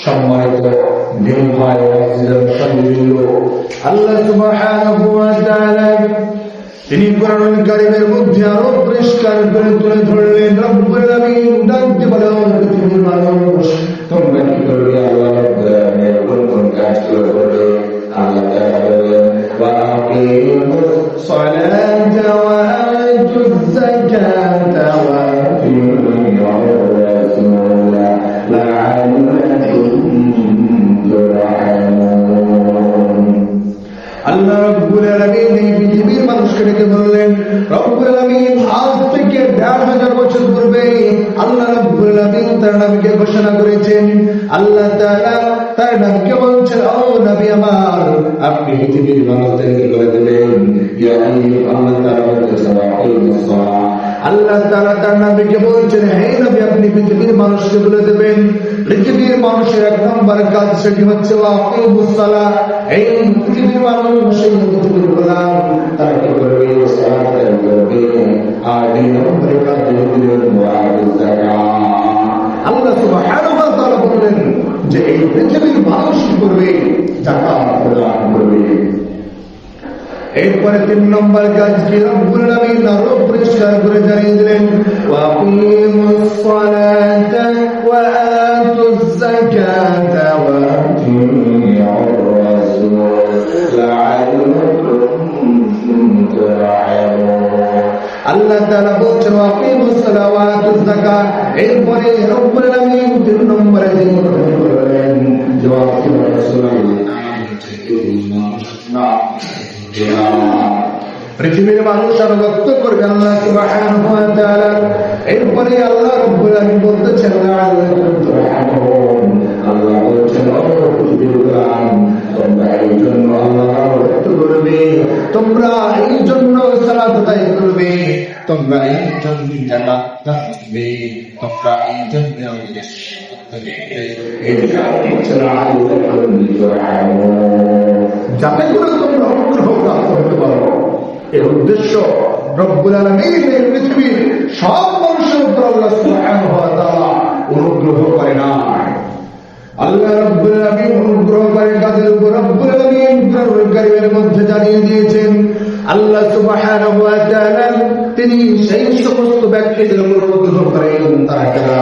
সম্মানিত দিন ভাই আল্লাহ সুবহানাহু ওয়া তাআলা তিনি কোরআনুল কারীমের মধ্যে আরো পরিষ্কার করে তুলে ধরলেন। রব্বুল আলামিন ডাকতে বলেন, পৃথিবীর মানুষ তোমরা কি করবে? আল্লাহ রাব্বুল আলামিন কোন কাজ করবে? আল্লাহ তাআলা বলেন, ওয়া আকিমুস সালাতা ওয়া আতুজ যাকাতা ওয়া আতিউর রাসূলা লাআল্লাকুম তুরহামুন। আল্লাহ রাব্বুল আলামিন এই পৃথিবীর মানুষকে ডেকে বললেন, রব্বুল আলামিন আজ থেকে ১,৫০০ বছর পূর্বে আল্লাহ রাব্বুল আলামিন তার নবীকে ঘোষণা করেছেন। আল্লাহ তাআলা তার নবীকে বলছেন, ও নবী আমার, আপনি পৃথিবীর মানুষদেরকে বলে দিলেন, ইয়া আল্লাহ তাআলা বলছেন, আল্লাহ তাআলা তার নবীকে বলছেন, হে নবী, আপনি পৃথিবীর মানুষকে বলে দেবেন, পৃথিবীর মানুষের ১ নম্বর কাজ সেটি হচ্ছে ওয়াকিমুস সালাহ। এই পৃথিবীর মানুষ সেই পৃথিবীর গোলাম, তারা কি করবে? সালাত আদায় করবে। আর ২ নম্বরের কাজ হলো ওয়াতুজ যাকাত। আল্লাহ সুবহানাহু ওয়া তাআলা বললেন যে এই পৃথিবীর মানুষ কি করবে? যাকাত প্রদান করবে। এরপরে ৩ নম্বর কাজ কি? রব্বুল আলামিন আরো পরিষ্কার করে জানিয়ে দিলেন, ওয়াকিমুস সালাতা ওয়া আতুজ যাকাতা ওয়া আতিউর রাসূল লাআল্লাকুম তুরহামুন। আল্লাহ তাআলা বলছেন, ওয়াকিমুস সালাতা ওয়া আতুজ যাকাত। এরপরে রব্বুল আলামিন ৩ নম্বরে যে বললেন, ওয়াকিমুর রাসূল পৃথিবীর মানুষ আনুগত্য করবে আল্লাহ সুবহানাহু ওয়া তাআলা। এরপরে আল্লাহ রাব্বুল আলামিন বলতেছেন, আল্লাহ বলছেন, ও পৃথিবীর গোলাম, তোমরা এই জন্য আল্লাহর আনুগত্য করবে, তোমরা এই জন্য সালাত আদায় করবে, তোমরা এই জন্য জাকাত দিবে, তোমরা এই জন্য যাতে করে তোমরা অনুগ্রহ প্রাপ্ত হতে পারো। এর উদ্দেশ্য রব্বুল আলামিন এই পৃথিবীর সব মানুষের উপর আল্লাহ সুবহানাহু ওয়া তাআলা অনুগ্রহ করে না। আল্লাহ রাব্বুল আলামিন অনুগ্রহ করেন কাদের উপর? রব্বুল আলামিন কোরআনুল কারীমের মধ্যে জানিয়ে দিয়েছেন, আল্লাহ সুবহানাহু ওয়া তাআলা তিনি সেই সমস্ত ব্যক্তিদের উপর অনুগ্রহ করেন, তারা কারা?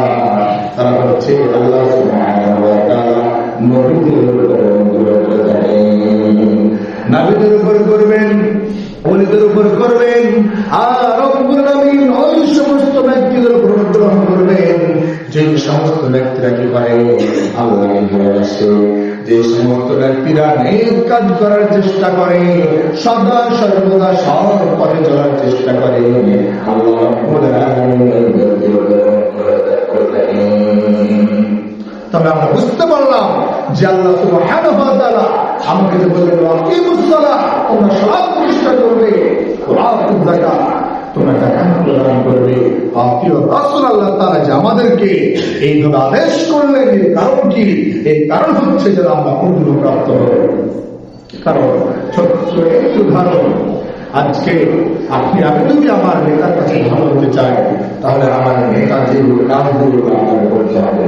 তারা হচ্ছে আল্লাহ সুবহানাহু ওয়া তাআলা নবীদের উপর অনুগ্রহ করে থাকেন, নবীদের উপর করবেন, ওলিদের উপর করবেন। আর রব্বুল আলামিন ওই সমস্ত ব্যক্তিদের উপর অনুগ্রহ করবেন যে সমস্ত ব্যক্তিরা কি করে? আল্লাহকে ভালোবাসে, যে সমস্ত ব্যক্তিরা নেক কাজ করার চেষ্টা করে, সদা সর্বদা সৎ পথে চলার চেষ্টা করে, আল্লাহ রাব্বুল আলামিন ওই ব্যক্তিদের উপর অনুগ্রহ করেন। তবে আমরা বুঝতে পারলাম যে আল্লাহ সুবহানাহু ওয়া তাআলা আমাকে যে বললেন, ওয়াকিমুস সালাহ, তোমরা সালাত প্রতিষ্ঠা করবে, ওয়া আতুজ যাকাত, তোমরা যাকাত প্রদান করবে, আতিউর রাসূল। আল্লাহ তাআলা যে আমাদেরকে এইভাবে আদেশ করলেন, এর কারণ কি? এর কারণ হচ্ছে যেন আমরা অনুগ্রহ প্রাপ্ত হব। কারণ ছোট্ট একটু উদাহরণ, আজকে আপনি আমি যদি আমার নেতার কাছে ভালো হতে চাই, তাহলে আমার নেতা যেগুলো কাজগুলো আমাদের করতে হবে।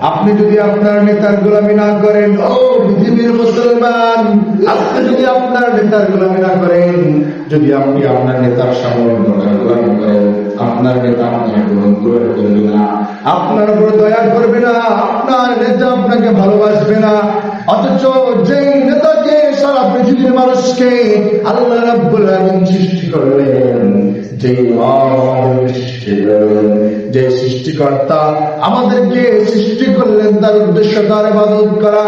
আপনি যদি আপনার নেতার গোলামি না করেন, ও পৃথিবীর মুসলমান, আপনি যদি আপনার নেতার গোলামি না করেন, যদি আপনি আপনার নেতার সামনে গোলামি করেন, আপনার নেতা আপনাকে গ্রহণ করবে না, আপনার উপর দয়া করবে না, আপনার নেতা আপনাকে ভালোবাসবে না। অথচ যেই নেতাকে সারা পৃথিবীর মানুষকে আল্লাহ রাব্বুল আলামিন সৃষ্টি করলেন, যে সৃষ্টিকর্তা আমাদেরকে সৃষ্টি করলেন, তার উদ্দেশ্য তার ইবাদত করা,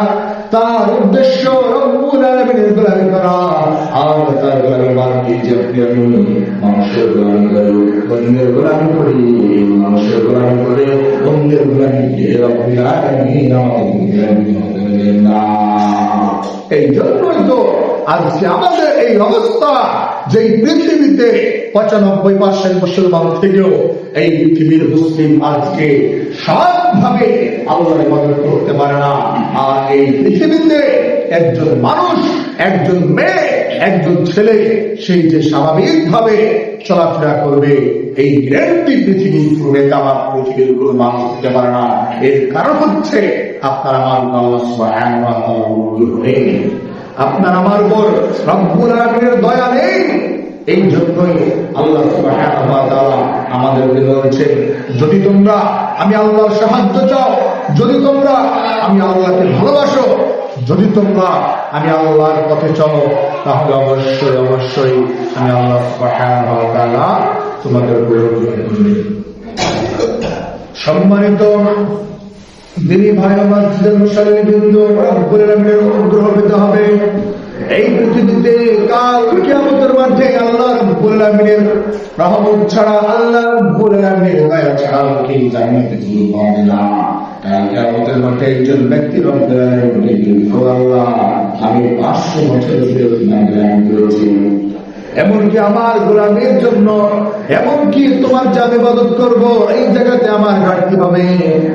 তার উদ্দেশ্য রব্বুল আলামিনের গোলামি করা। আর তার গোলামি বাকি যে আপনি আমি মানুষের গোলামি করি, অন্যের গোলামি করি, মানুষের গোলামি করে অন্যের গোলামি দিয়ে রব্বুল আলামিন আমাদের গোলামি হতে দেন না। এই জন্যই তো আজকে আমাদের এই অবস্থা, যে পৃথিবীতে ৯৫% মুসলমান থেকেও এই পৃথিবীর মুসলিম আজকে সৎভাবে আল্লাহর ইবাদত করতে পারে না। আর এই পৃথিবীতে একজন মানুষ, একজন মেয়ে একজন ছেলে সেই যে স্বাভাবিকভাবে চলাফেরা করবে, এই গ্যারান্টি পৃথিবীর পুরো আমার পৃথিবীর কোনো মানুষ দিতে পারে না। এর কারণ হচ্ছে আপনার আমার আপনার আমার উপর রব্বুল আলামিনের দয়া নেই। এই জন্যই আল্লাহ সুবহানাহু ওয়া তাআলা আমাদেরকে বলেছেন, যদি তোমরা আমি আল্লাহর সাহায্য চাও, যদি তোমরা আমি আল্লাহকে ভালোবাসো, যদি তোমরা আমি আল্লাহর পথে চলো, তাহলে অবশ্যই অবশ্যই আমি আল্লাহ সুবহানাহু ওয়া তাআলা তোমাদের উপর করবে। সম্মানিত দিনী ভাই আমার মুসলিম বিন্দু, রব্বুল আলামিনের অনুগ্রহ পেতে হবে। এই পৃথিবীতে কাল কিয়ামতের মাঠে আল্লাহ রব্বুল আলামিনের রহমত ছাড়া, আল্লাহ রব্বুল আলামিনের দয়া ছাড়া কি জান্নাতে যেতে পারবে না। কাল কিয়ামতের মাঠে একজন ব্যক্তি রব্বুল আলামিনকে বলবে, আল্লাহ আমি 500 বছর ধরে নাম করেছি, এমনকি আমার গোলামের জন্য, এমনকি তোমার যে আমি ইবাদত করব, এই জায়গাতে আমার ঘাটতি হবে।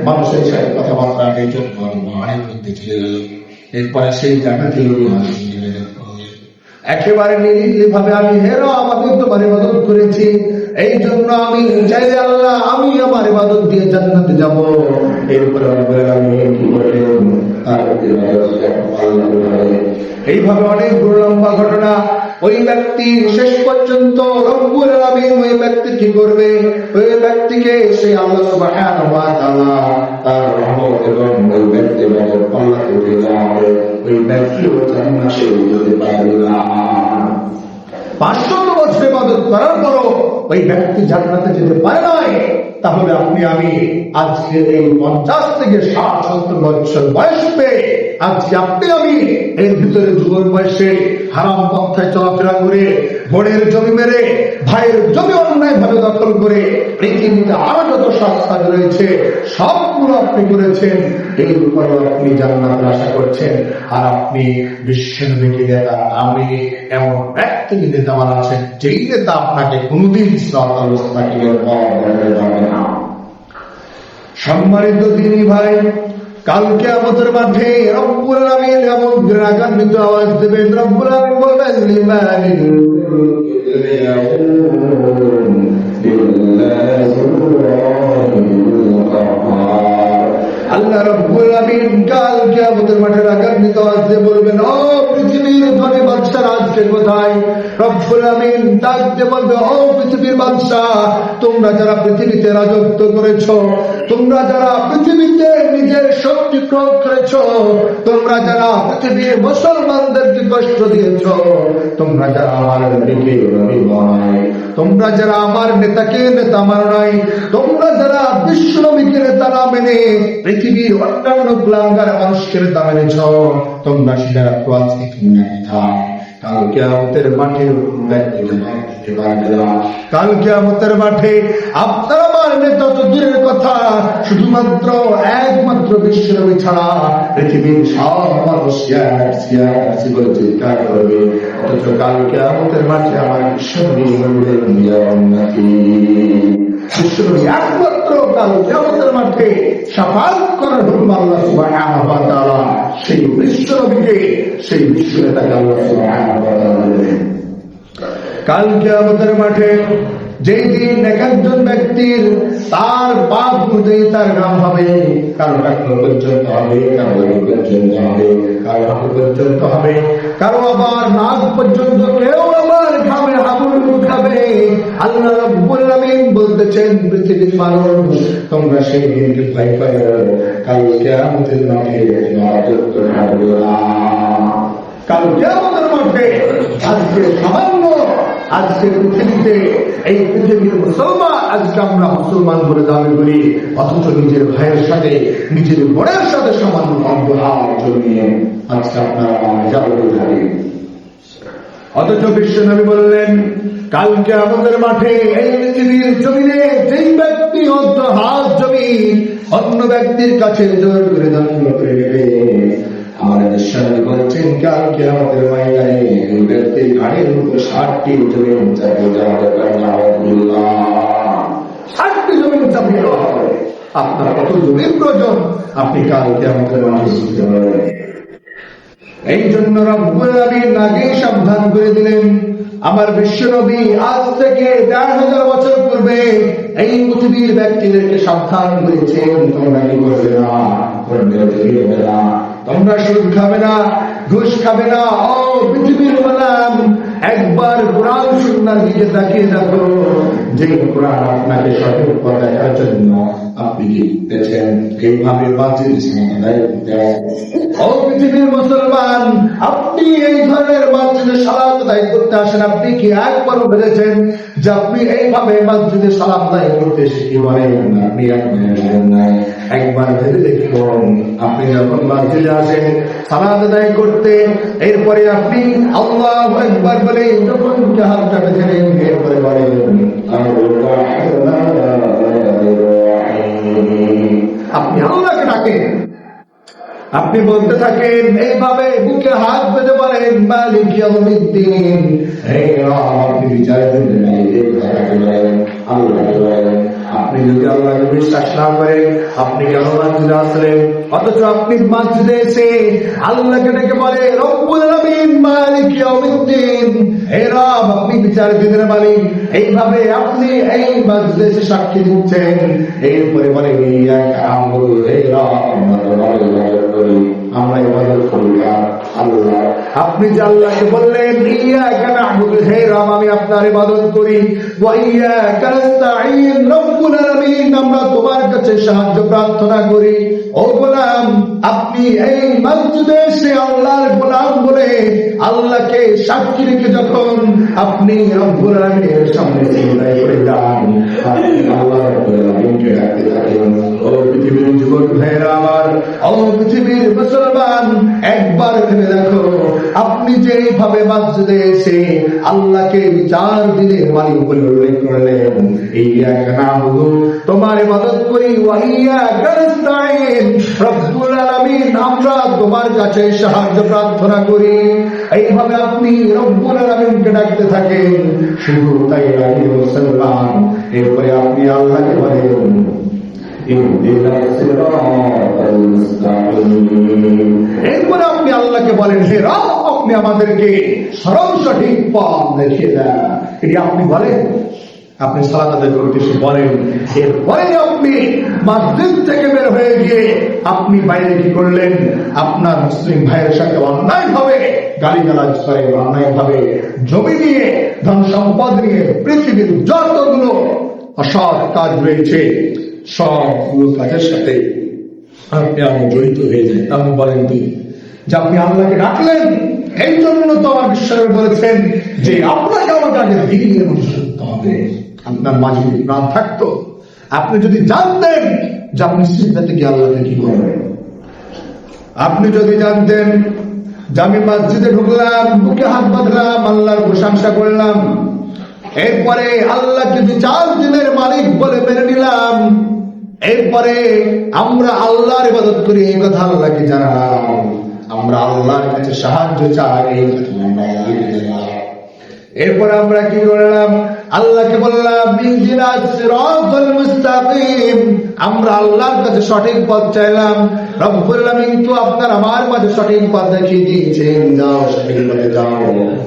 মানুষের সাথে কথাবার্তা এই জন্য মায়ের মধ্যে চলে গেল। এরপরে সেই জায়গাতে একেবারে নিরিবিলি ভাবে আমি হেরো আমাকে তোমার ইবাদত করেছি, এই জন্য আমি চাইলে আল্লাহ আমি আমার ইবাদত দিয়ে জান্নাতে যাব। এরপরে আমি কি করলাম, এইভাবে অনেক লম্বা ঘটনা। ওই ব্যক্তি শেষ পর্যন্ত রব্বুল আলামিন ওই ব্যক্তি কি করবে, ওই ব্যক্তিকে সে আল্লাহ সুবহানাহু ওয়া তাআলা তার রহমত এবং ওই ব্যক্তির পাল্লা করে দেওয়া, ওই ব্যক্তি জান্নাতে যেতে পারবে না। 500 বছর ইবাদত করার পরও ওই ব্যক্তি জান্নাতে যেতে পারে নাই, তাহলে আপনি আমি আজকে এই 50 থেকে 60-70 বছর বয়স পেয়ে আজকে আপনি আমি এর ভিতরে যুবক বয়সে হারাম পন্থায় চলাফেরা করে, বোনের জমি মেরে, ভাইয়ের জমি অন্যায় ভাবে দখল করে, পৃথিবীতে আরো যত শাস্তি রয়েছে সবগুলো আপনি করেছেন। এই উপরে আপনি জান্নাতের আশা করছেন, আর আপনি বিশ্বনবীকে নেতা, আমি এমন ব্যক্তি নেতা আমার আছেন যেই নেতা আপনাকে কোনদিন সিরাতাল মুস্তাকিমের পথ দেখাতে পারবে না। সম্মানিত দিনী ভাই, কাল কিয়ামতের মাঠে রব্বুল আলামিন এমন রাগান্বিত আওয়াজ দেবেন, রব্বুল আলামিন বলবেন, লিমানিল আল্লাহ রব্বুল আলামিন কাল কিয়ামতের মাঠে রাগান্বিত আওয়াজ দিয়ে বলবেন, ও পৃথিবীর ধনী বাদশাহ আজকে কোথায়? রব্বুল আলামিন ডাক দিয়ে বলবে, ও পৃথিবীর বাদশাহ, তোমরা যারা পৃথিবীতে রাজত্ব করেছো, তোমরা যারা পৃথিবীতে নিজের শক্তি প্রয়োগ করেছো, তোমরা যারা পৃথিবীর মুসলমানদেরকে কষ্ট দিয়েছো, তোমরা যারা আমার নবীকে নবী বানাই, তোমরা যারা আমার নেতাকে নেতা মানো নাই, তোমরা যারা বিশ্ব নবীকে নেতা না মেনে পৃথিবীর অন্যান্য কুলাঙ্গার মানুষকে নেতা মেনেছ, তোমরা সেটা আজকে কাল কিয়ামতের মাঠে কাল কিয়ামতের মাঠে আপনার আমার নেতা তো দূরের কথা, শুধুমাত্র একমাত্র বিশ্বনবী ছাড়া পৃথিবীর সব মানুষ বলে চিৎকার করবে। অথচ কাল কিয়ামতের মাঠে আমার বিশ্বনবী বিশ্বনবী একমাত্র কাল কিয়ামতের মাঠে শাফাআত করার হুকুম আল্লাহ সুবহানাহু ওয়া তাআলা সেই বিশ্বনবীকে, সেই বিশ্ব নেতাকে আল্লাহ সুবহানাহু ওয়া তাআলা দেবেন। কাল কিয়ামতের মাঠে যেই দিন এক একজন ব্যক্তির তার পাপ অনুযায়ী তার নাম হবে, কারো টাকা পর্যন্ত হবে, কারো পর্যন্ত হবে, কারো হাত পর্যন্ত হবে, কারো আবার নাক পর্যন্ত, কেউ আবার ঘামে হাবুল উঠাবে। আল্লাহ রাব্বুল আলামিন বলতেছেন, পৃথিবীর মানুষ তোমরা সেই দিনকে ভয় পাও, কাল কিয়ামতের মাঠে রাজত্ব থাকবে না। কাল কিয়ামতের মাঠে আজকে সামান্য, আজকে পৃথিবীতে এই পৃথিবীর মুসলমান, আজকে আমরা মুসলমান বলে দাবি করি, অথচ নিজের ভাইয়ের সাথে, নিজের বোনের সাথে সামান্য অন্তরাল জমিয়ে আজকে আপনারা জাগতে থাকি। অথচ বিশ্বনবী বললেন, কালকে আমাদের মাঠে এই পৃথিবীর জমিনে যেই ব্যক্তি অর্ধ হাত জমি অন্য ব্যক্তির কাছে জোর করে দখল করে নেবে, আমাদের বিশ্বনবী বলছেন, কালকে আমাদের ময়দানে এই ব্যক্তির ঘাড়ের উপর 60টি জমিন চাপিয়ে দেওয়া হবে। 60টি জমিন চাপিয়ে দেওয়া হবে। আপনার কত জমির প্রয়োজন আপনি কালকে আমাদের মাঠে বুঝতে পারবেন। এই জন্য রব্বুল আলামিন আগেই সাবধান করে দিলেন। আমার বিশ্বনবী আজ থেকে ১,৫০০ বছর পূর্বে এই পৃথিবীর ব্যক্তিদেরকে সাবধান করেছেন, তোমরা কি করবে না, তোমরা সুদ খাবে না, ঘুষ খাবে না। ও পৃথিবীর গোলাম, একবার কোরআন সুন্নাহর দিকে তাকিয়ে দেখো, যে কোরআন আপনাকে সঠিক পথ দেখার জন্য আপনি কি করতেছেন, এইভাবে বাঁচিয়ে ও পৃথিবীর মুসলমান, আপনি এই ধরনের মসজিদে সালাত আদায় করতে আসেন, আপনি কি একবারও ভেবেছেন যে আপনি এইভাবে মসজিদে সালাত আদায় করতে শিখে বলেন? আপনি একবার ভেবে দেখুন, আপনি যখন মসজিদে আসেন সালাত আদায় করতে, এরপরে আপনি আল্লাহু আকবার বলে যখন হাতটা বেঁধে নেন, এরপরে বলেন আপনি আল্লাহকে ডাকেন, আপনি বলতে থাকেন এইভাবে বুকে হাত বেঁধে বলেন মালিক ইয়াউমিদ্দিন, হে আপনি বিচার দিবেন। আপনি যদি আল্লাহকে বিশ্বাস না করেন, আপনি কেন মসজিদে আসলেন? অথচ আপনি মসজিদে এসে আল্লাহকে ডেকে বলে রব্বুল আলামিন মালিক ইয়াউমিদ্দিন, হে রব আপনি বিচার দিনের মালিক, এইভাবে আপনি এই মসজিদে এসে সাক্ষী দিচ্ছেন। এরপরে বলে ইয়াকা না'বুদু, হে রব আমরা ইবাদত করি আল্লাহ। আপনি যে আল্লাহকে বললেন ইয়াকা না'বুদু, হে রব আমি আপনার ইবাদত করি, ওয়া ইয়াকা নাস্তাঈন, রব্বুল আলামিন আমরা তোমার কাছে সাহায্য প্রার্থনা করি। ও গোলাম, আপনি এই মসজিদে এসে আল্লাহর গোলাম বলে আল্লাহকে সাক্ষী রেখে যখন আপনি রব্বুল আলামিনের সামনে সিজদায় পড়ে যান, আপনি আল্লাহ রব্বুল আলামিনকে ডাকতে থাকেন। ও পৃথিবীর যুবক ভাইরা আমার, ও পৃথিবীর মুসলমান, একবার ভেবে দেখো, আপনি যে এইভাবে মসজিদে এসে আল্লাহকে বিচার দিনের মালিক বলে উল্লেখ করলেন, ইয়াকা না'বুদু তোমার ইবাদত করি, ওয়া ইয়াকা নাস্তাঈন রব্বুল আলামিন আমরা তোমার কাছে সাহায্য প্রার্থনা করি, এইভাবে আপনি রব্বুল আলামিনকে ডাকতে থাকেন। শুধু তাই নয় মুসলমান, এরপরে আপনি আল্লাহকে বলেন এরপরে আপনি আল্লাহকে বলেন হে রব আপনি আমাদেরকে সরল সঠিক পথ দেখিয়ে দেন। এটি আপনি বলেন, আপনি সালাত আদায় করতে এসে বলেন। এরপরে আপনি মসজিদ থেকে বের হয়ে গিয়ে আপনি বাইরে কি করলেন? আপনার মুসলিম ভাইয়ের সাথে অন্যায় ভাবে গালিগালাজ করে, অন্যায় ভাবে জমি নিয়ে ধন সম্পদ নিয়ে পৃথিবীর যতগুলো অসৎ কাজ রয়েছে সবগুলো কাজের সাথে আপনি আমি জড়িত হয়ে যান। আপনি বলেন কি যে আপনি আল্লাহকে ডাকলেন, এই জন্য তো আমার বিশ্বাস বলেছেন যে আপনাকে আমাকে আগে দিনের মধ্যে শুনতে হবে। আপনার মাঝে যদি প্রাণ থাকতো, আপনি যদি জানতেন যে আপনি সিজদাতে গিয়ে আল্লাহকে কি করবেন, আপনি যদি জানতেন যে আমি মসজিদে ঢুকলাম, বুকে হাত বাঁধলাম, আল্লাহর প্রশংসা করলাম, এরপরে আল্লাহকে বিচার দিনের মালিক বলে মেনে নিলাম, এরপরে আমরা আল্লাহর ইবাদত করি, এই কথা আল্লাহকে জানালাম, আমরা আল্লাহর কাছে সাহায্য চাই, এই কথা আমরা আল্লাহকে জানালাম। এরপরে আমরা কি করলাম? আল্লাহকে বললাম ইহদিনাস সিরাতাল মুস্তাকিম, আমরা আল্লাহর কাছে সঠিক পথ চাইলাম। রব্বুল আলামিন তো আপনার আমার মাঝে সঠিক পথ দেখিয়ে দিয়েছেন, যাও সঠিক পথে যাও।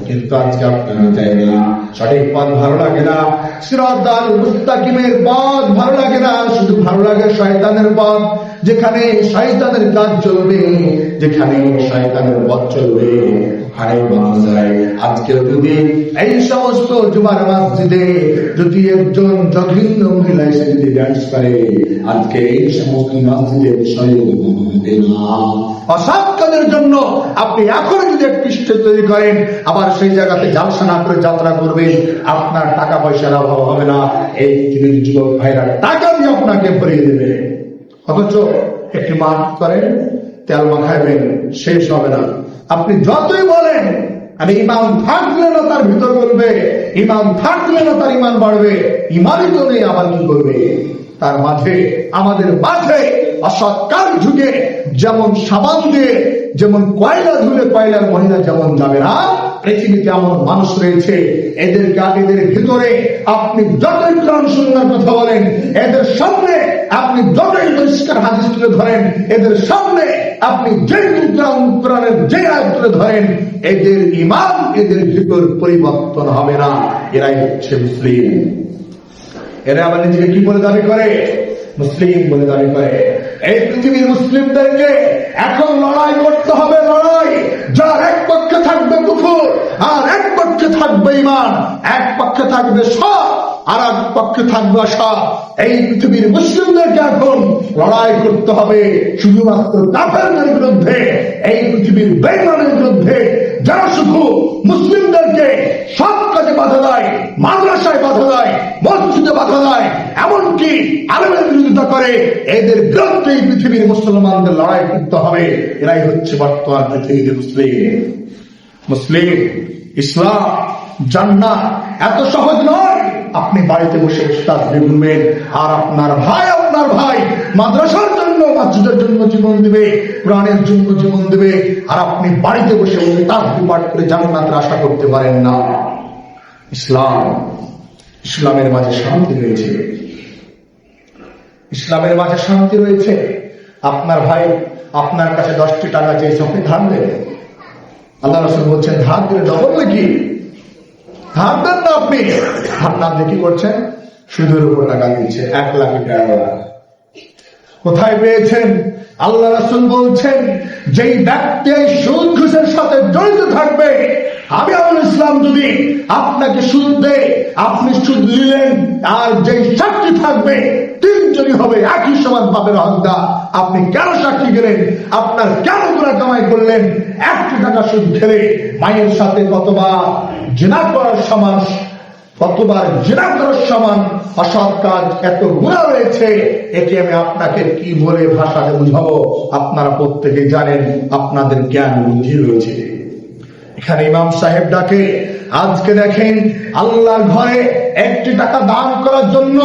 কিন্তু আজকে আপনারা চাই না, সঠিক পথ ভালো লাগে না, সিরাতাল মুস্তাকিমের পথ ভালো লাগে না, শুধু ভালো লাগে শয়তানের পথ, যেখানে শয়তানের কাজ চলবে, যেখানে শয়তানের পথ চলবে। আজকেও যদি এই সমস্ত জুমার মসজিদে যদি একজন জঘন্য মহিলা এসে যদি ডান্স করে, আজকে এই সমস্ত মসজিদে অসৎ কাজের জন্য আপনি এখন যদি একটি স্টেজ তৈরি করেন, আবার সেই জায়গাতে জালসা না করে যাত্রা করবেন, আপনার টাকা পয়সার অভাব হবে না। এই পৃথিবীর যুবক ভাইরা টাকা দিয়ে আপনাকে ভরিয়ে দেবে, অথচ একটি মাঠ করেন, তেল মাখাইবেন, শেষ হবে না। আপনি যতই বলেন আর ইমান থাকলে না তার ভিতর বলবে, ইমান থাকলে না তার ইমান বাড়বে, ইমানই তো নেই আবার কি করবে? তার মাঝে আমাদের মাঝে অসৎ কাজ ঢুকে যেমন সাবান দিয়ে যেমন কয়লা ধুলে কয়লার মহিলা যেমন যাবে না, পৃথিবীতে এমন মানুষ রয়েছে, এদের ভিতরে আপনি যতই কোরআন সুন্নাহর কথা বলেন, এদের সামনে আপনি যতই পরিষ্কার হাদিস তুলে ধরেন, এদের সামনে আপনি যে কোরআনের যে আয়াত তুলে ধরেন, এদের ঈমান, এদের ভিতর পরিবর্তন হবে না। এরাই হচ্ছে মুসলিম। এরা আবার নিজেকে কি বলে দাবি করে? মুসলিম বলে দাবি করে। এই পৃথিবীর মুসলিমদেরকে এখন লড়াই করতে হবে, লড়াই। যার এক পক্ষে থাকবে কুফর, আর এক পক্ষে থাকবে ঈমান, এক পক্ষে থাকবে সৎ, আর এক পক্ষে থাকবে অসৎ। এই পৃথিবীর মুসলিমদেরকে এখন লড়াই করতে হবে শুধুমাত্র কাফেরদের বিরুদ্ধে, এই পৃথিবীর বেঈমানের বিরুদ্ধে, যারা শুধু মুসলিমদেরকে সৎ কাজে বাধা দেয়, মাদ্রাসায় বাধা দেয়, মসজিদে বাধা দেয়, এমনকি আলেমের বিরোধিতা করে, এদের বিরুদ্ধে এই পৃথিবীর মুসলমানদের লড়াই করতে হবে। এরাই হচ্ছে বর্তমান পৃথিবীর মুসলিম। মুসলিম, ইসলাম, জান্নাত এত সহজ নয়। আপনি বাড়িতে বসে উস্তাদ শুনবেন, আর আপনার ভাই মাদ্রাসার জন্য, মসজিদের জন্য জীবন দিবে, কোরআনের জন্য জীবন দিবে, আর আপনি বাড়িতে বসে উস্তাদ পাঠ করে জান্নাতের আশা করতে পারেন না। ইসলামের মাঝে শান্তি রয়েছে, ইসলামের মাঝে শান্তি রয়েছে। আপনার ভাই আপনার কাছে 10টি টাকা চেয়েছে, আপনি ধার দেবেন। আল্লাহ রাসূল বলছেন, ধার দিলে ডবল নাকি? ধার দেন না আপনি, ধার না দিয়ে কি করছেন? সুদের উপর টাকা দিচ্ছে, 1 লাখ টাকা। কোথায় পেয়েছেন? আল্লাহ রাসূল বলছেন, যেই ব্যক্তি সুদ ঘুষের সাথে জড়িত থাকবে, আমি আল ইসলাম যদি আপনাকে সুদ দেয়, আপনি সুদ নিলেন, আর যেই সাক্ষী থাকবে 3 জনই হবে একই সমান পাপের হকদার। আপনি কেন সাক্ষী গেলেন? আপনার কেন গুনাহ কামাই করলেন? 1 টাকা সুদ খেলে মায়ের সাথে কতবার জিনা করার সমান, কতবার জিনা করার সমান অসৎ কাজ, এত গুনাহ রয়েছে। এটি আমি আপনাকে কি বলে ভাষাতে বুঝাবো? আপনারা প্রত্যেকে জানেন, আপনাদের জ্ঞান বুদ্ধি রয়েছে। এখানে ইমাম সাহেব ডাকে, আজকে দেখেন আল্লাহর ঘরে 1টি টাকা দান করার জন্য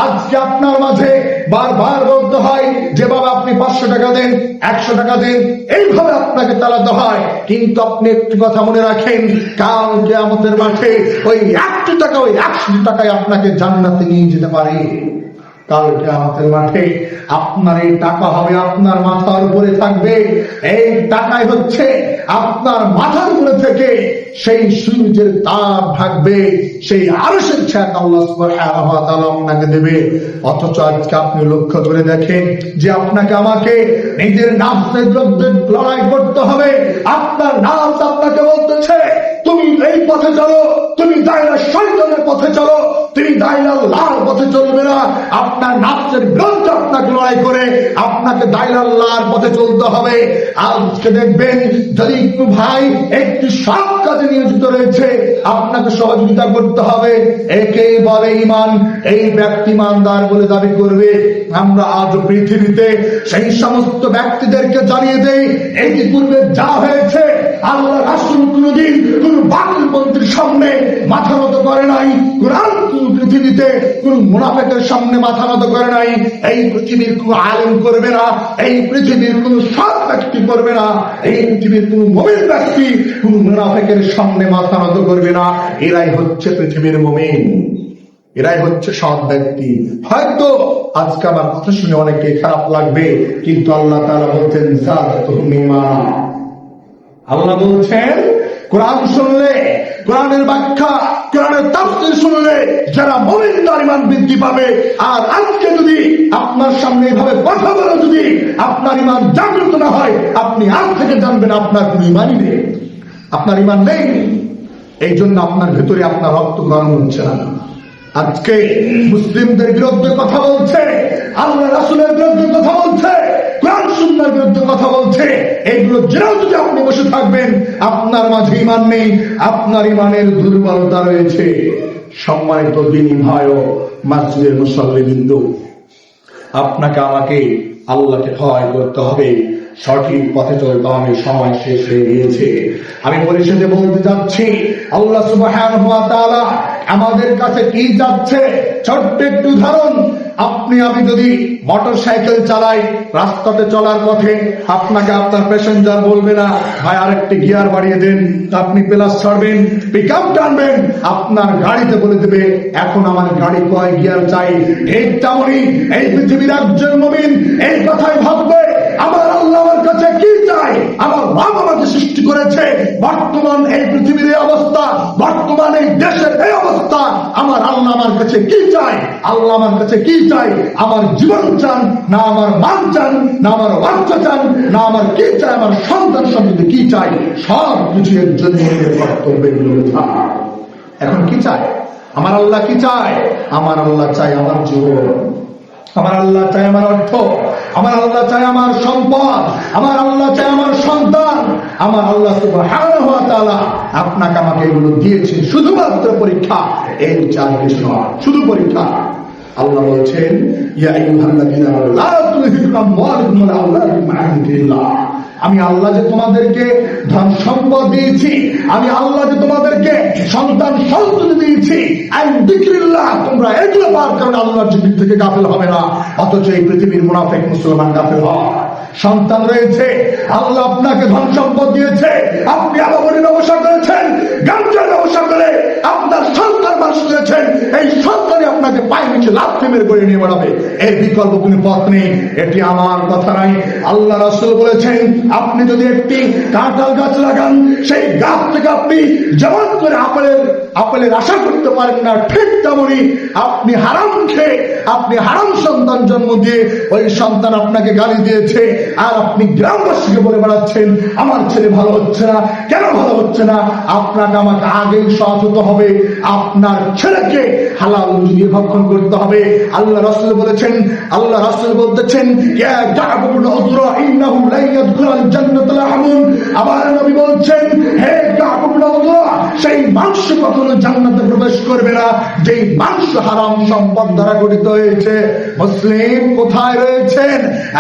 আজকে আপনার মাঝে বারবার বলতে হয় যে বাবা আপনি 500 টাকা দেন, 100 টাকা দেন, এইভাবে আপনাকে তাড়াতে হয়। কিন্তু আপনি একটি কথা মনে রাখেন, কাল কিয়ামতের মাঠে ওই 1টি টাকা, ওই 100 টাকায় আপনাকে জান্নাতে নিয়ে যেতে পারে। কাল কিয়ামতের মাঠে আপনার এই টাকা হবে আপনার মাথার উপরে থাকবে। এই টাকায় হচ্ছে আপনার মাথার উপরে থেকে সেই সূর্যের তাপ থাকবে, সেই আরশের ছায়া আল্লাহ সুবহানাহু ওয়া তাআলা আপনাকে দেবে। অথচ আজকে আপনি লক্ষ্য করে দেখেন যে আপনাকে আমাকে নিজের নাফসের বিরুদ্ধে লড়াই করতে হবে। আপনার নাফস আপনাকে বলতেছে তুমি এই পথে চলো, তুমি দায়রা শয়তানের পথে চলো, তুমি দায়রা আল্লাহর পথে চলবে না। আপনার নাফসের বিরুদ্ধে আপনাকে লড়াই করে আপনাকে দায়রা আল্লাহর পথে চলতে হবে। আজকে দেখবেন যদি একটু ভাই একটু সৎ কাজে নিয়োজিত রয়েছে, আপনাকে সহযোগিতা করতে হবে। একেই বলে ঈমান। এই ব্যক্তি ইমানদার বলে দাবি করবে। আমরা আজ পৃথিবীতে সেই সমস্ত ব্যক্তিদেরকে জানিয়ে দেই, এই পূর্বে যা হয়েছে, আল্লাহ রাসূল কোনদিন কোন বাতিলপন্থীর সামনে মাথা নত করে নাই, কোরআন পৃথিবীতে কোন মুনাফিকের সামনে মাথা নত করে নাই। এই পৃথিবীর কোন আলেম করবে না, এই পৃথিবীর কোন সৎ ব্যক্তি করবে না, এই পৃথিবীর কোন মুমিন ব্যক্তি কোন মুনাফিকের সামনে মাথা নত করবে না। এরাই হচ্ছে পৃথিবীর মুমিন, এরাই হচ্ছে সৎ ব্যক্তি। হয়তো আজকে আমার কথা শুনে অনেকে খারাপ লাগবে, কিন্তু আল্লাহ তাআলা বলছেন যাতুহুম ঈমান। আল্লাহ বলছেন কোরআন শুনলে, কোরআনের ব্যাখ্যা, কোরআনের তাফসীর শুনলে যারা মুমিন তার ঈমান বৃদ্ধি পাবে। আর আজকে যদি আপনার সামনে এভাবে কথা বলে যদি আপনার ঈমান জাগ্রত না হয়, আপনি আজ থেকে জানবেন আপনার কোনো ঈমানই নেই, আপনার ঈমান নেই। এই জন্য আপনার ভেতরে আপনার রক্ত গরম হচ্ছে না। আজকে মুসলিমদের বিরুদ্ধে কথা বলছে, আল্লাহ রাসূলের বিরুদ্ধে কথা বলছে, কোরআন সুন্নাহর বিরুদ্ধে কথা বলছে। এইগুলো জেনেও যদি আপনি বসে থাকবেন, আপনার মাঝে ঈমান নেই, আপনার ঈমানের দুর্বলতা রয়েছে। সম্মানিত দ্বীনী ভাই ও মসজিদের মুসল্লিবৃন্দ, আপনাকে আমাকে আল্লাহকে ভয় করতে হবে, সঠিক পথে চলতে হবে। সময় শেষ হয়ে গিয়েছে। আমি পরিশেষে বলতে যাচ্ছি, আল্লাহ সুবহানাহু ওয়া তাআলা আমাদের কাছে কি যাচ্ছে? ছোট্ট একটু উদাহরণ। আপনি আমি যদি মোটর সাইকেল চালাই, রাস্তাতে চলার পথে আপনাকে আপনার প্যাসেঞ্জার বলবে না ভাই আরেকটি গিয়ার বাড়িয়ে দেন, আপনি প্লাস ছাড়বেন, পিক আপ টানবেন, আপনার গাড়িতে বলে দেবে এখন আমার গাড়ি কয় গিয়ার চাই। ঠিক তেমনই এই পৃথিবীর একজন মুমিন এই কথাই ভাববে আমার আল্লাহ আমার কাছে কি চাই, আমার রব আমাকে সৃষ্টি করেছে, বর্তমান এই পৃথিবীর এই অবস্থা, বর্তমান এই দেশের এই অবস্থা, আমার আল্লাহ আমার কাছে কি চাই, আল্লাহ আমার কাছে কি চাই, আমার জীবন চান না আমার মান চান না আমার বাচ্চা চান না আমার কি চাই, আমার সন্তান সন্ততি কি চাই, সব কিছু এর জন্য কর্তব্যগুলো থাক। এখন কি চাই আমার আল্লাহ, কি চাই আমার আল্লাহ, চাই আমার জীবন, আমার আল্লাহ চাই আমার অর্থ, আমার আল্লাহ চাই আমার সম্পদ, আমার আল্লাহ চাই আমার সন্তান, আমার আল্লাহ সুবহানাহু ওয়া তাআলা আপনাকে আমাকে এগুলো দিয়েছেন শুধুমাত্র পরীক্ষা, এই চার কিছু নয়, শুধু পরীক্ষা। আল্লাহ বলছেন ইয়া আইয়ুহাল্লাযীনা আমানু লা তুলহিকুম আমওয়ালুকুম ওয়া আওলাদুকুম আন যিকরিল্লাহ, আমি আল্লাহ যে তোমাদেরকে ধন সম্পদ দিয়েছি, আমি আল্লাহ যে তোমাদেরকে সন্তান সন্ততি দিয়েছি, আন যিকরিল্লাহ, তোমরা এগুলো পাওয়ার কারণে আল্লাহর জিকির থেকে গাফিল হবে না। অথচ এই পৃথিবীর মুনাফিক মুসলমান গাফিল হয়। সন্তান রয়েছে, আল্লাহ আপনাকে ধন সম্পদ দিয়েছে, আপনি আবাবনের ব্যবসা করেছেন, গাঞ্জার ব্যবসা করে আপনার সন্তান মানুষ করেছেন, এই সন্তানই আপনাকে পায়ে নিচে লাথি মেরে করে নিয়ে বেড়াবে, এর বিকল্প কোনো পথ নেই। এটি আমার কথা নাই, আল্লাহ রাসূল বলেছেন আপনি যদি একটি কাঁঠাল গাছ লাগান, সেই গাছ থেকে আপনি যেমন করে আপেলের আশা করতে পারেন না, ঠিক তেমনি আপনি হারাম খেয়ে আপনি হারাম সন্তান জন্ম দিয়ে ওই সন্তান আপনাকে গালি দিয়েছে, আর আপনি গ্রামবাসীকে বলে বেড়াচ্ছেন আমার ছেলে ভালো হচ্ছে না, কেন ভালো হচ্ছে না, আপনাকে আমাকে আগেই সৎ হতে হবে, আপনার ছেলেকে হালাল দিয়ে ভক্ষণ করতে হবে। আল্লাহ রাসূল বলেছেন, আল্লাহ রাসূল বলতেছেন ইয়া কাবুল উযরা ইন্নাহু লা ইয়াদখুলুল জান্নাতা লাহমুন, আবার নবী বলছেন হে কাবুল উযরা, সেই মাংস কখনো জান্নাতে প্রবেশ করবে না যেই মাংস হারাম সম্পদ দ্বারা গঠিত হয়েছে। মুসলিম কোথায় রয়েছেন,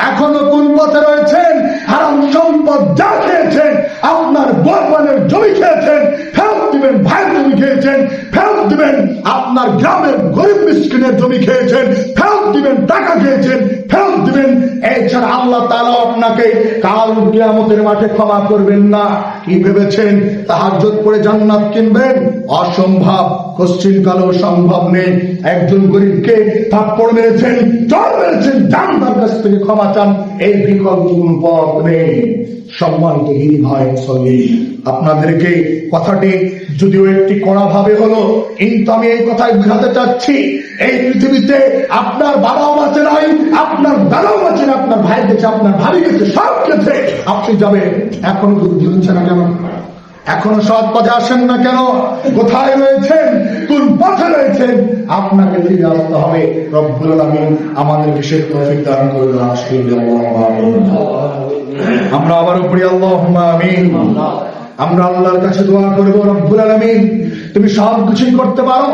এখনো কোন পথে রয়েছেন? হারাম সম্পদ যা খেয়েছেন, আপনার বরবানের জমি খেয়েছেন ফেরত দিবেন, ভাইয়ের জমি খেয়েছেন ফেরত দিবেন, আপনার গ্রামের গরিব মিসকিনের জমি খেয়েছেন ফেরত দিবেন, টাকা খেয়েছেন ফেরত দিবেন। এছাড়া আল্লাহ তাআলা আপনাকে কাল কিয়ামতের মাঠে ক্ষমা করবেন না। কি ভেবেছেন তাহাজ্জুদ পড়ে জান্নাত কিনবেন? অসম্ভব, কোশ্চিন কালেও সম্ভব নেই। একজন গরিবকে থাপ্পড় মেরেছেন, চড় মেরেছেন, যান তার কাছ থেকে ক্ষমা চান, এই বিকল্প কোন পথ নেই। সম্মানিত হিন্দু ভাই মুসলিম, আপনাদেরকে কথাটি যদিও একটি কড়া ভাবে হলো, কিন্তু আমি এই কথাই বুঝাতে চাচ্ছি এই পৃথিবীতে আপনার বাবাও বাঁচে নাই, আপনার দাদাও বাঁচে না, আপনার ভাই গেছে, আপনার ভাবি গেছে, সব গেছে, আপনি যাবেন, এখনো বুদ্ধি হচ্ছে না কেন? এখনো সৎ পথে আসেন না কেন? কোথায় রয়েছেন, কোন পথে রয়েছেন? আপনাকে ফিরে আসতে হবে। রব্বুল আলামিন আমাদেরকে সেই তৌফিক দান করুন। আমরা আবারও পড়ি আল্লাহুম্মা আমিন। আমরা আল্লাহর কাছে দোয়া করব, রব্বুল আলামিন তুমি সব কিছুই করতে পারো,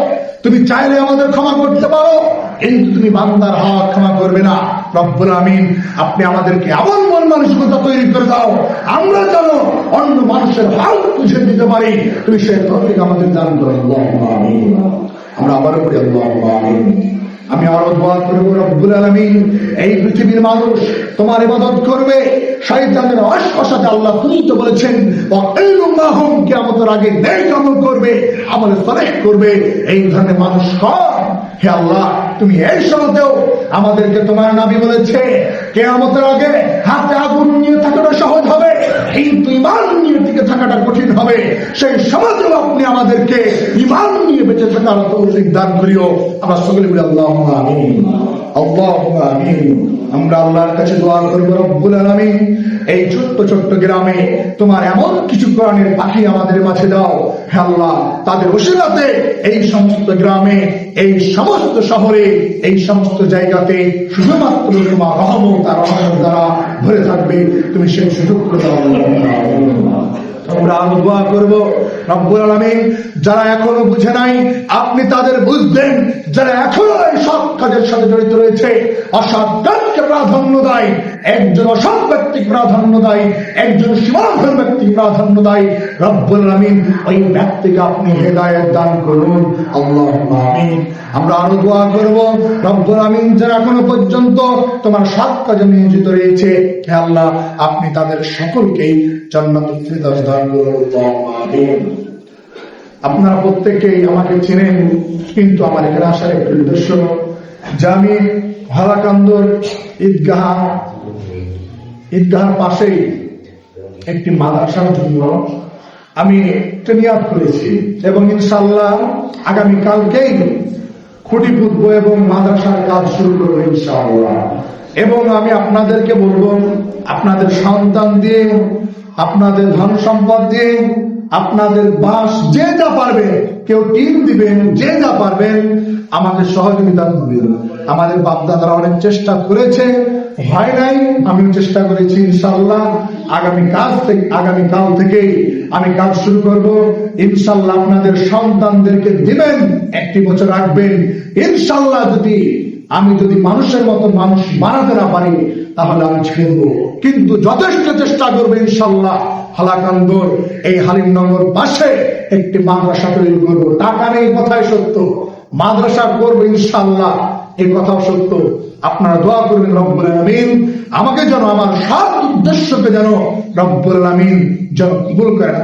তুমি চাইলে আমাদের ক্ষমা করতে পারো, কিন্তু তুমি বান্দার হক ক্ষমা করবে না। রব্বুল আমিন আপনি আমাদেরকে এমন মন মানসিকতা তৈরি করে দাও, আমরা যেন অন্য মানুষের হক বুঝে দিতে পারি, তুমি সেই তৌফিক আমাদের দান করো। আল্লাহুম্মা আমিন। আমরা আবারও পড়ি আল্লাহুম্মা আমিন। আমি আরো দোয়া করব, রব্বুল আলামিন এই পৃথিবীর মানুষ তোমার ইবাদত করবে, শয়তানের ওয়াসওয়াসাতে আল্লাহ তুমি তো বলেছেন ওয়াকিলুল্লাহুম, কিয়ামতের আগে নেক আমল করবে, আমল সালেহ করবে, এই ধরনের মানুষ কম। হে আল্লাহ তুমি এই সময়তেও আমাদেরকে তোমার নবী বলেছে কিয়ামতের আগে হাতে আগুন নিয়ে থাকাটা সহজ হবে, কিন্তু ঈমান নিয়ে টিকে থাকাটা কঠিন হবে। সেই সমাজেও আপনি আমাদেরকে ঈমান নিয়ে বেঁচে থাকার তৌফিক দান করিও। আমরা সকলে বলি আল্লাহুম্মা আমিন, আল্লাহুম্মা আমিন। আমরা আল্লাহর কাছে দোয়া করব, রব্বুল আলামিন এই ছোট্ট ছোট্ট গ্রামে তোমার এমন কিছু কোরআনের পাখি আমাদের মাঝে দাও। হে আল্লাহ তাদের ওসিলাতে এই সমস্ত গ্রামে, এই সমস্ত শহরে, এই সমস্ত জায়গাতে শুধুমাত্র তোমার রহমত আর রহমত দ্বারা ভরে থাকবে, তুমি সেই সুযোগ করে দাও। আমরা আরো দোয়া করব, রব্বুল আলামিন যারা এখনো বুঝে নাই আপনি তাদের বুঝবেন, যারা এখনো এই সৎ কাজের সাথে জড়িত রয়েছে, অসৎ কাজকে প্রাধান্য দেয়, একজন অসৎ ব্যক্তিকে প্রাধান্য দেয়, একজন সীমালঙ্ঘন ব্যক্তিকে প্রাধান্য দেয়, রব্বুল আলামিন ওই ব্যক্তিকে আপনি হেদায়েত দান করুন। আল্লাহুম্মা আমিন। আমরা আরো দোয়া করব, রব্বুল আমিন যারা এখনো পর্যন্ত তোমার সৎ কাজে নিয়োজিত রয়েছে, হে আল্লাহ আপনি তাদের সকলকেই জান্নাতুল ফিরদাউস দান করুন। আমিন। আপনারা প্রত্যেকেই আমাকে চেনেন, কিন্তু আমার এখানে আসার একটি উদ্দেশ্য, যে আমি হালাকান্দর ঈদগাহ পাশেই একটি মাদ্রাসার জন্য আমি নিয়াত করেছি, এবং ইনশাআল্লাহ আগামীকালকেই খুঁটি পুঁতবো এবং মাদ্রাসার কাজ শুরু করবো ইনশাআল্লাহ। এবং আমি আপনাদেরকে বলবো, আপনাদের সন্তান দিয়ে, আপনাদের ধন সম্পদ দিয়ে, আপনাদের বাস যে যা পারবেন, কেউ টিম দিবেন, যে যা পারবেন আমাকে সহযোগিতা করবেন। আমাদের বাপদাদারা অনেক চেষ্টা করেছে, হয় নাই, আমিও চেষ্টা করেছি। ইনশাআল্লাহ আগামীকাল থেকে আমি কাজ শুরু করব। ইনশাআল্লাহ আপনাদের সন্তানদেরকে দিবেন, একটি বছর রাখবেন। ইনশাআল্লাহ আমি যদি মানুষের মতো মানুষ বানাতে না পারি তাহলে আমি ছেড়ে দেবো, কিন্তু যথেষ্ট চেষ্টা করবো ইনশাআল্লাহ হালাকান্দর এই হালিমনগর পাশে একটি মাদ্রাসা তৈরি করবো। টাকা নেই কথাই সত্য, মাদ্রাসা করবো ইনশাআল্লাহ এই কথাও সত্য। আপনারা দোয়া করবেন রব্বুল আমিন আমাকে যেন, আমার সব উদ্দেশ্যকে যেন রব্বুল আমিন যেন কবুল করেন।